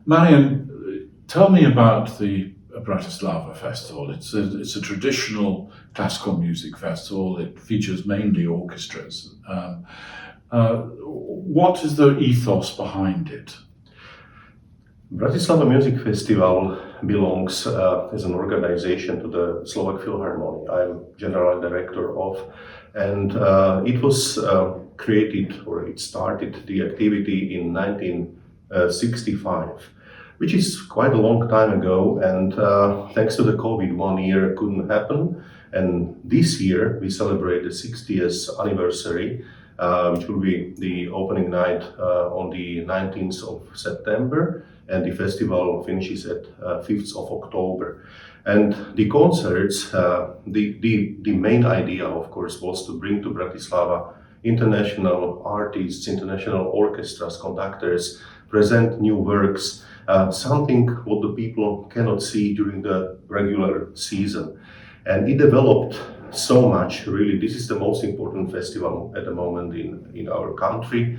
Marián, tell me about the Bratislava Festival. It's a traditional classical music festival. It features mainly orchestras. What is the ethos behind it? Bratislava Music Festival belongs as an organization to the Slovak Philharmonic. I'm general director of, and it was created, or it started the activity in 1965, which is quite a long time ago, and thanks to the COVID, 1 year couldn't happen, and this year we celebrate the 60th anniversary, which will be the opening night on the 19th of September, and the festival finishes at 5th of October. And the concerts, the main idea, of course, was to bring to Bratislava international artists, international orchestras, conductors, present new works, something what the people cannot see during the regular season. And it developed so much, really. This is the most important festival at the moment in our country.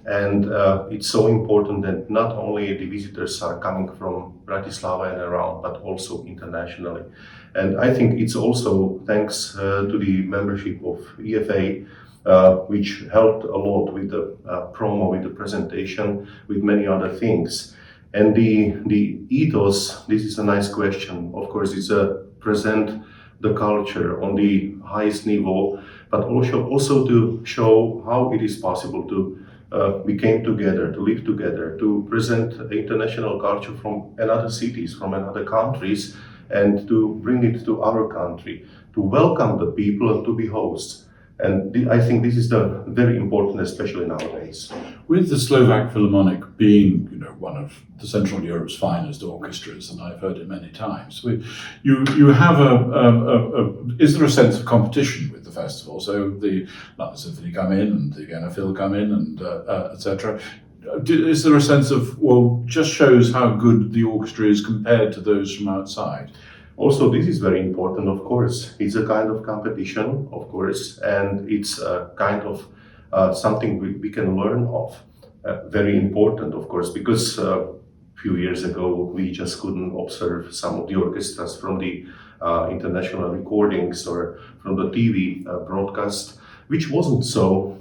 And it's so important that not only the visitors are coming from Bratislava and around, but also internationally. And I think it's also thanks to the membership of EFA, which helped a lot with the promo, with the presentation, with many other things. And the ethos, this is a nice question. Of course, it's present the culture on the highest level, but also to show how it is possible to we came together, to live together, to present international culture from another cities, from another countries, and to bring it to our country, to welcome the people and to be hosts. And I think this is very important, especially nowadays. With the Slovak Philharmonic being, one of the Central Europe's finest orchestras, and I've heard it many times, you have is there a sense of competition with the festival? So the London Symphony come in, and the Vienna Phil come in, and etc. Is there a sense of, just shows how good the orchestra is compared to those from outside? Also, this is very important, of course. It's a kind of competition, of course, and it's a kind of something we can learn of. Very important, of course, because a few years ago we just couldn't observe some of the orchestras from the international recordings or from the TV broadcast, which wasn't so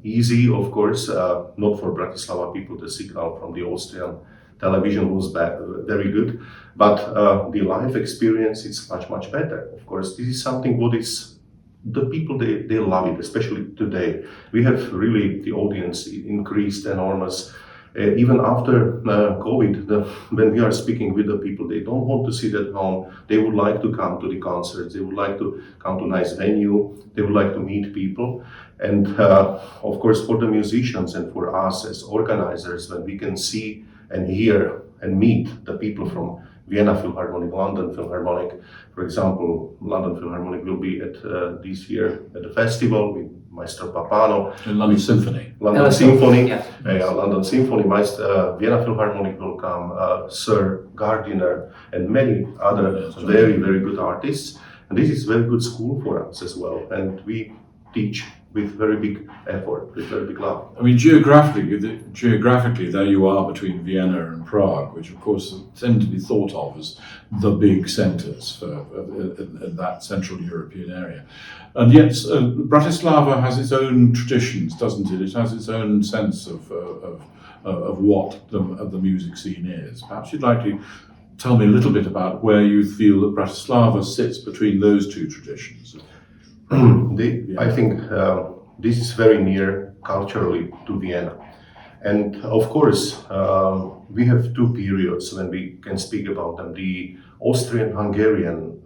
easy, of course, not for Bratislava people. The signal from the Austrian television was very good, but the live experience is much better. Of course, this is something what is the people they love it, especially today. We have really the audience increased enormous. Even after COVID, when we are speaking with the people, they don't want to sit at home. They would like to come to the concerts. They would like to come to a nice venue. They would like to meet people. And of course, for the musicians and for us as organizers, when we can see and hear and meet the people from Vienna Philharmonic, London Philharmonic. For example, London Philharmonic will be at this year at the festival with Maestro Papano. London Symphony. London Symphony. Yeah. London Symphony. Vienna Philharmonic will come, Sir Gardiner, and many other very good artists. And this is very good school for us as well. And we teach with very big effort, with very big love. I mean, geographically, there you are between Vienna and Prague, which of course tend to be thought of as the big centres in that Central European area. And yet, Bratislava has its own traditions, doesn't it? It has its own sense of what the music scene is. Perhaps you'd like to tell me a little bit about where you feel that Bratislava sits between those two traditions. I think this is very near culturally to Vienna. And of course, we have two periods when we can speak about them. The Austrian-Hungarian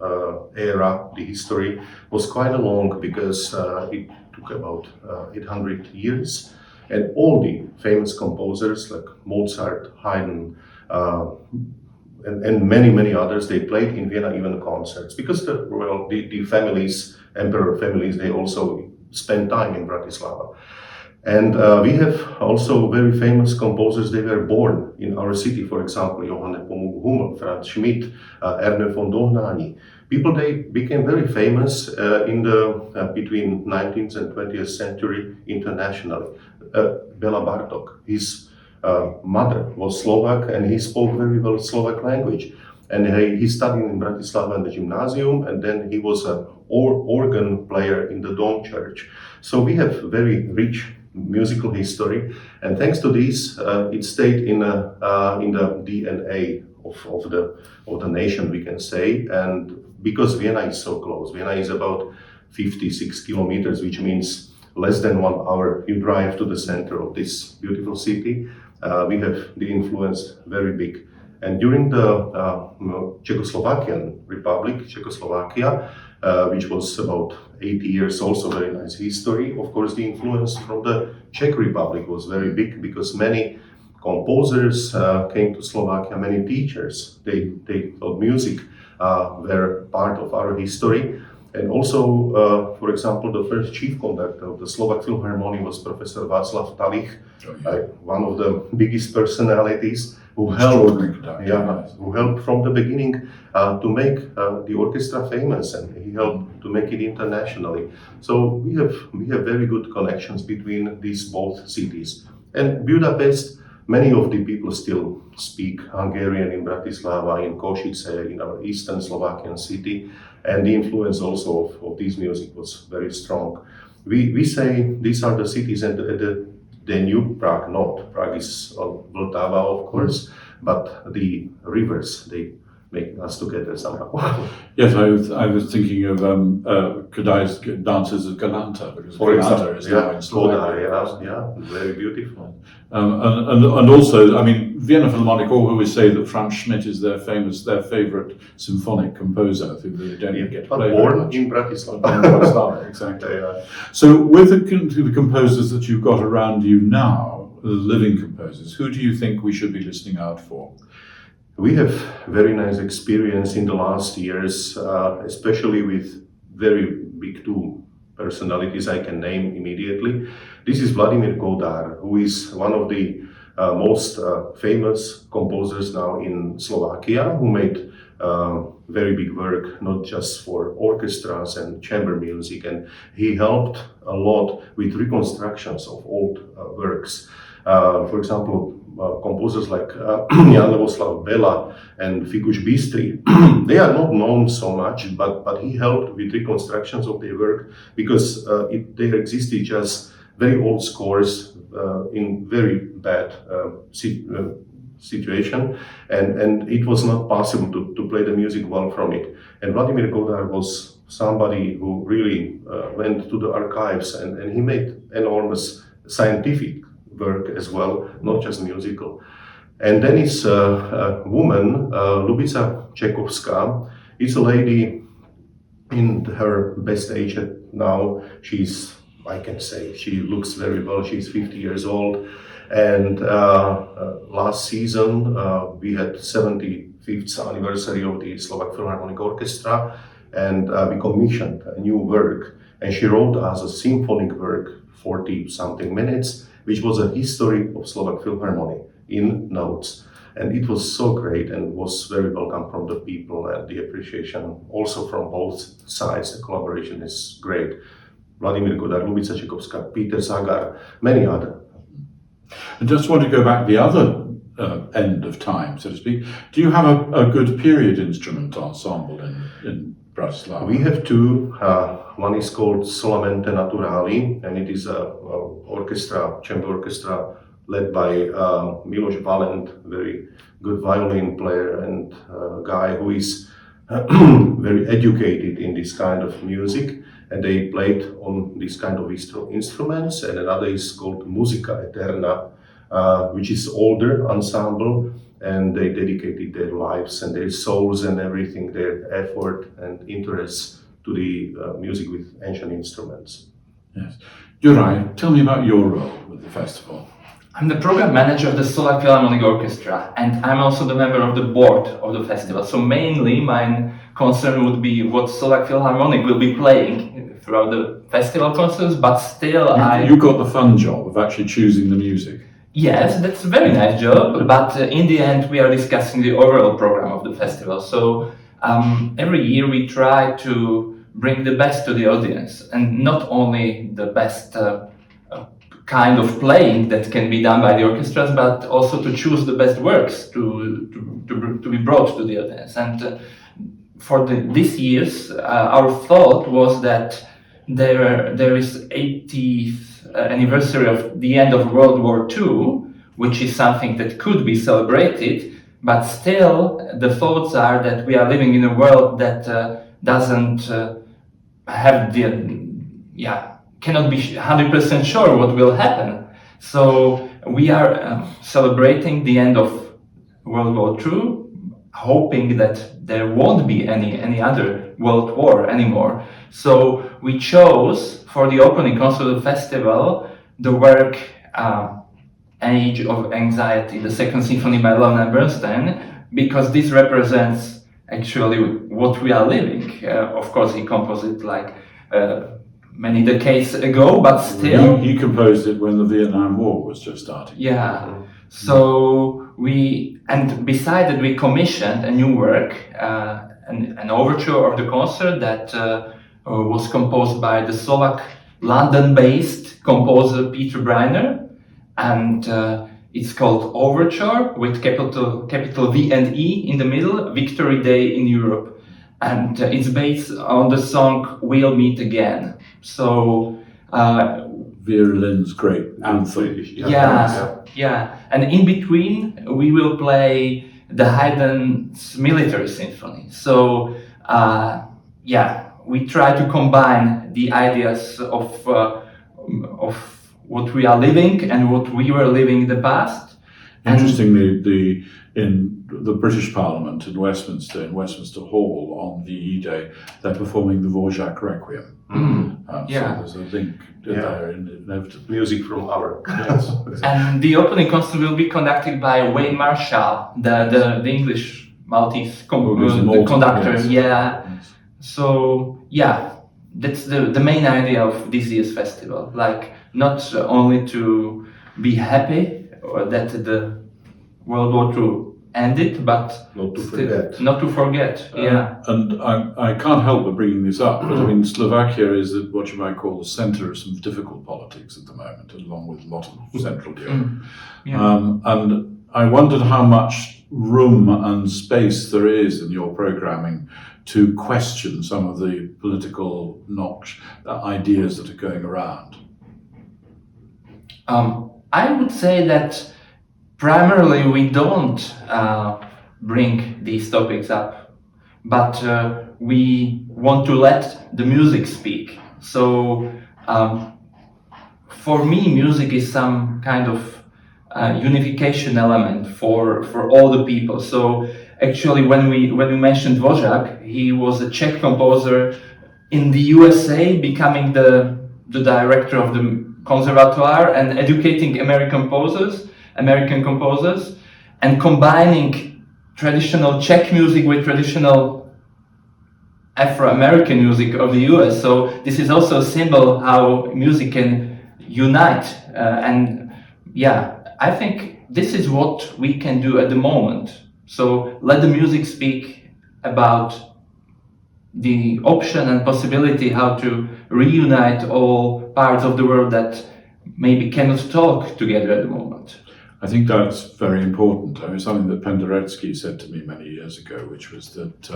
era, the history, was quite long because it took about 800 years. And all the famous composers like Mozart, Haydn, and many others, they played in Vienna even concerts because the families, emperor families, they also spent time in Bratislava. And we have also very famous composers. They were born in our city. For example, Johann Nepomuk Hummel, Franz Schmidt, Ernő von Dohnányi. People, they became very famous in the between 19th and 20th century internationally. Béla Bartók, his mother was Slovak, and he spoke very well Slovak language. And he studied in Bratislava in the gymnasium, and then he was an organ player in the Dome Church. So we have very rich musical history, and thanks to this, it stayed in the DNA of the nation, we can say. And because Vienna is so close, Vienna is about 56 kilometers, which means less than 1 hour you drive to the center of this beautiful city. We have the influence very big. And during the Czechoslovakian Republic, Czechoslovakia, which was about 80 years, also very nice history. Of course, the influence from the Czech Republic was very big because many composers came to Slovakia, many teachers, they taught music, were part of our history. And also, for example, the first chief conductor of the Slovak Philharmonic was Professor Václav Talich, one of the biggest personalities who helped from the beginning to make the orchestra famous, and he helped to make it internationally. So we have very good connections between these both cities. And Budapest, many of the people still speak Hungarian in Bratislava, in Košice, in our eastern Slovakian city, and the influence also of this music was very strong. We say these are the cities, and the new Prague, not Prague is on Vltava, of course, but the rivers, they make us together somehow. Yes, I was thinking of Kodai's dances of Galanta, because Galanta is now in Slovakia. Yeah, very beautiful. And also, I mean, Vienna Philharmonic always say that Franz Schmidt is their favorite symphonic composer, who they don't get to play very much. In Bratislava. In Bratislava, exactly. So with the composers that you've got around you now, the living composers, who do you think we should be listening out for? We have very nice experience in the last years, especially with very big two personalities I can name immediately. This is Vladimír Godár, who is one of the most famous composers now in Slovakia, who made very big work, not just for orchestras and chamber music, and he helped a lot with reconstructions of old works. For example, composers like Jan Lavoslav Bela and Fikuš Bistri, they are not known so much, but he helped with reconstructions of their work because there existed just very old scores in very bad situation, and it was not possible to play the music well from it. And Vladimír Godár was somebody who really went to the archives, and he made enormous scientific work as well, not just musical. And then it's a woman, Lubica Čekovská. It's a lady in her best age now. She's, I can say, she looks very well. She's 50 years old. And last season, we had 75th anniversary of the Slovak Philharmonic Orchestra, and we commissioned a new work. And she wrote us a symphonic work, 40-something minutes, which was a history of Slovak Philharmonic in notes. And it was so great and was very welcome from the people, and the appreciation also from both sides. The collaboration is great. Vladimír Godár, Lubica Čekovská, Peter Zagar, many other. I just want to go back the other end of time, so to speak. Do you have a good period instrument ensemble in Bratislava? We have two. One is called Solamente Naturali, and it is a chamber orchestra led by Miloš Valent, very good violin player and guy who is very educated in this kind of music. And they played on this kind of instruments. And another is called Musica Eterna, which is older ensemble, and they dedicated their lives and their souls and everything, their effort and interest to the music with ancient instruments. Yes. Juraj, tell me about your role with the festival. I'm the program manager of the Slovak Philharmonic Orchestra, and I'm also the member of the board of the festival. So mainly my concern would be what Slovak Philharmonic will be playing throughout the festival concerts, but still You got the fun job of actually choosing the music. Yes, that's a very nice job, but in the end we are discussing the overall program of the festival. So every year we try to bring the best to the audience, and not only the best kind of playing that can be done by the orchestras, but also to choose the best works to be brought to the audience. And for this year's, our thought was that there is 80th anniversary of the end of World War II, which is something that could be celebrated, but still the thoughts are that we are living in a world that doesn't have cannot be 100% sure what will happen. So we are celebrating the end of World War II, hoping that there won't be any other world war anymore. So we chose for the opening concert of the festival the work Age of Anxiety, the Second Symphony by Leonard Bernstein, because this represents actually what we are living. Of course, he composed it like many decades ago, but still... He composed it when the Vietnam War was just starting. Yeah. So beside that, we commissioned a new work, an overture of the concert that was composed by the Slovak London-based composer Peter Breiner, and it's called Overture with capital V and E in the middle, Victory Day in Europe, and it's based on the song We'll Meet Again. So Vera Lynn's great anthem. Yeah. And in between, we will play the Haydn's Military Symphony. So, we try to combine the ideas of what we are living and what we were living in the past. Interestingly, in the British Parliament in Westminster Hall on VE Day, they're performing the Dvorak Requiem. So there's a link there inevitably. Music from our. Yes. And the opening concert will be conducted by Wayne Marshall, the English Maltese conductor. Yes. Yeah. Yes. So that's the main idea of this year's festival. Like not only to be happy that the World War II ended, but not to forget. And I can't help but bringing this up, but I mean, Slovakia is what you might call the center of some difficult politics at the moment, along with a lot of Central Europe. And I wondered how much room and space there is in your programming to question some of the political ideas that are going around. I would say that primarily we don't bring these topics up, but we want to let the music speak. So for me, music is some kind of unification element for all the people. So actually, when we mentioned Dvorak, he was a Czech composer in the USA, becoming the director of the conservatoire and educating American composers, and combining traditional Czech music with traditional Afro-American music of the US. So this is also a symbol how music can unite. I think this is what we can do at the moment. So let the music speak about the option and possibility how to reunite all parts of the world that maybe cannot talk together at the moment. I think that's very important. I mean, something that Penderecki said to me many years ago, which was that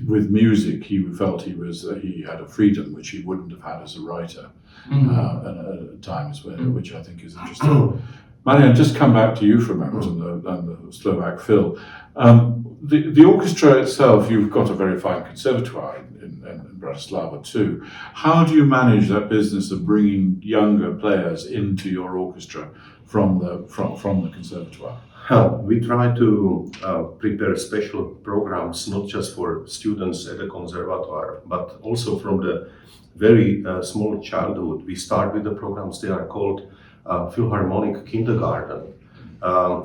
with music he felt he had a freedom which he wouldn't have had as a writer at times, which I think is interesting. Marián, just come back to you for a moment and the Slovak Phil. The orchestra itself, you've got a very fine conservatoire in Bratislava too. How do you manage that business of bringing younger players into your orchestra from the conservatoire? We try to prepare special programs, not just for students at the conservatoire, but also from the very small childhood. We start with the programs, they are called Philharmonic Kindergarten,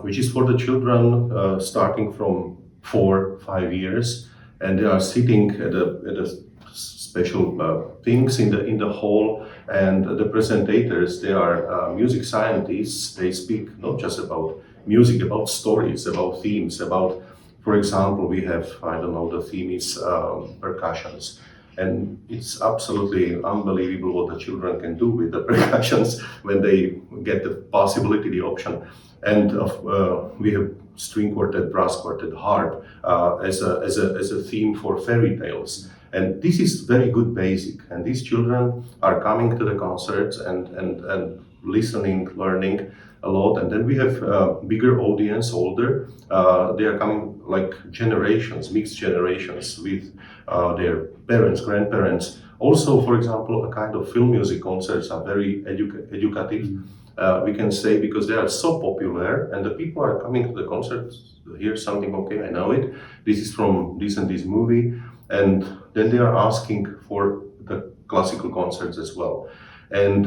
which is for the children starting from 4-5 years, and they are sitting at a special things in the hall, and the presentators, they are music scientists. They speak not just about music, about stories, about themes, about, for example, we have, the theme is percussions. And it's absolutely unbelievable what the children can do with the percussions when they get the possibility, the option. And we have string quartet, brass quartet, harp as a theme for fairy tales. And this is very good basic. And these children are coming to the concerts and listening, learning a lot. And then we have bigger audience, older. They are coming like generations, mixed generations with their parents, grandparents. Also, for example, a kind of film music concerts are very educative. We can say, because they are so popular and the people are coming to the concerts, hear something, okay, I know it, this is from this and this movie, and then they are asking for the classical concerts as well. And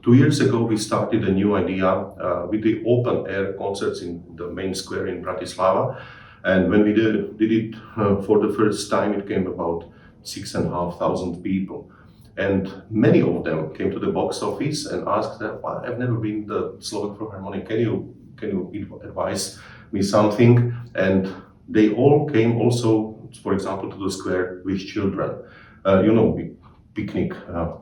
2 years ago we started a new idea with the open air concerts in the main square in Bratislava, and when we did it for the first time, it came about 6,500 people. And many of them came to the box office and asked them, well, I've never been to the Slovak Philharmonic, can you advise me something? And they all came also, for example, to the square with children. With picnic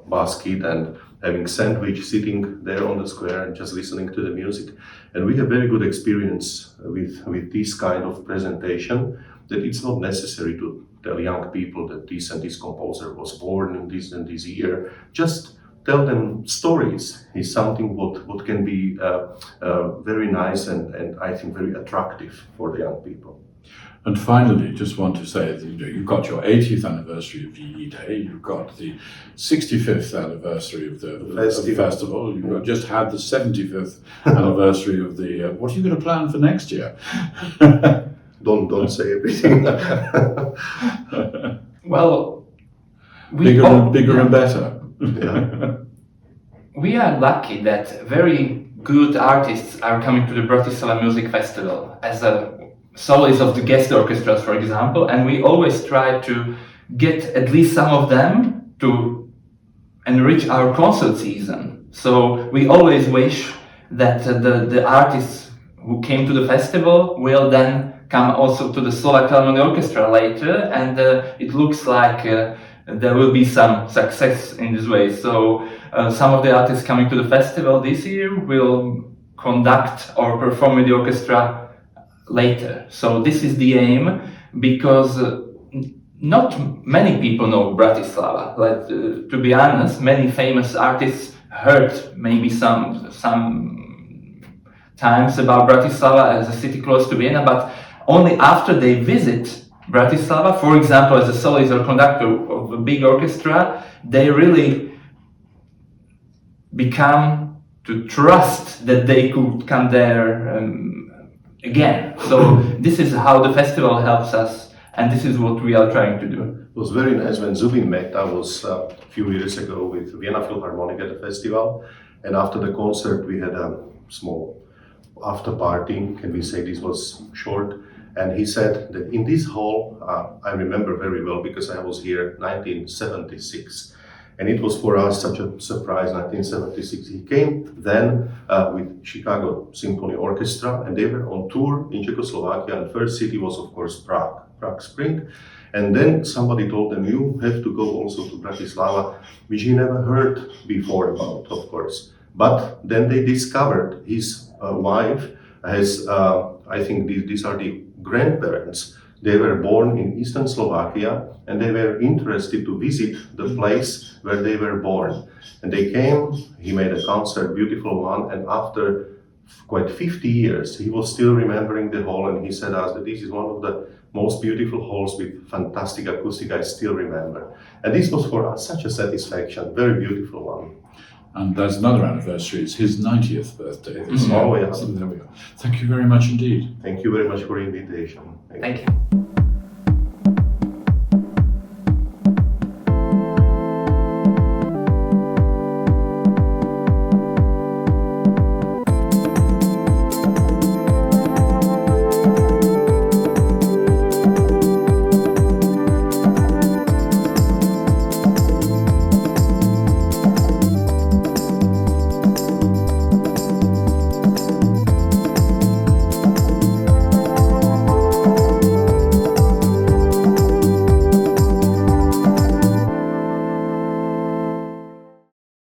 basket and having sandwich, sitting there on the square and just listening to the music. And we have very good experience with this kind of presentation, that it's not necessary to tell young people that this and this composer was born in this and this year. Just tell them stories is something what can be very nice and I think very attractive for the young people. And finally, just want to say that you've got your 80th anniversary of VE Day, you've got the 65th anniversary of the festival, you've just had the 75th anniversary of the. What are you going to plan for next year? Don't say everything. Well, bigger and better. Yeah. We are lucky that very good artists are coming to the Bratislava Music Festival as a soloist of the guest orchestras, for example, and we always try to get at least some of them to enrich our concert season. So we always wish that the artists who came to the festival will then come also to the Slovak Philharmonic Orchestra later, and it looks like there will be some success in this way. So some of the artists coming to the festival this year will conduct or perform with the orchestra later. So this is the aim, because not many people know Bratislava. To be honest, many famous artists heard maybe some times about Bratislava as a city close to Vienna, but only after they visit Bratislava, for example, as a soloist or conductor of a big orchestra, they really become to trust that they could come there again. So this is how the festival helps us, and this is what we are trying to do. It was very nice when Zubin Mehta was a few years ago with Vienna Philharmonic at the festival, and after the concert we had a small after party, can we say this was short, and he said that in this hall, I remember very well because I was here 1976, and it was for us such a surprise, 1976. He came then with Chicago Symphony Orchestra, and they were on tour in Czechoslovakia, and first city was of course Prague Spring. And then somebody told them, you have to go also to Bratislava, which he never heard before about, of course. But then they discovered his wife has, I think these are the grandparents. They were born in Eastern Slovakia, and they were interested to visit the place where they were born. And they came, he made a concert, beautiful one, and after quite 50 years, he was still remembering the hall, and he said us that this is one of the most beautiful halls with fantastic acoustic, I still remember. And this was for us such a satisfaction, very beautiful one. And there's another anniversary, it's his 90th birthday this year. Oh, yeah. So there we go. Thank you very much indeed. Thank you very much for the invitation. Thank you.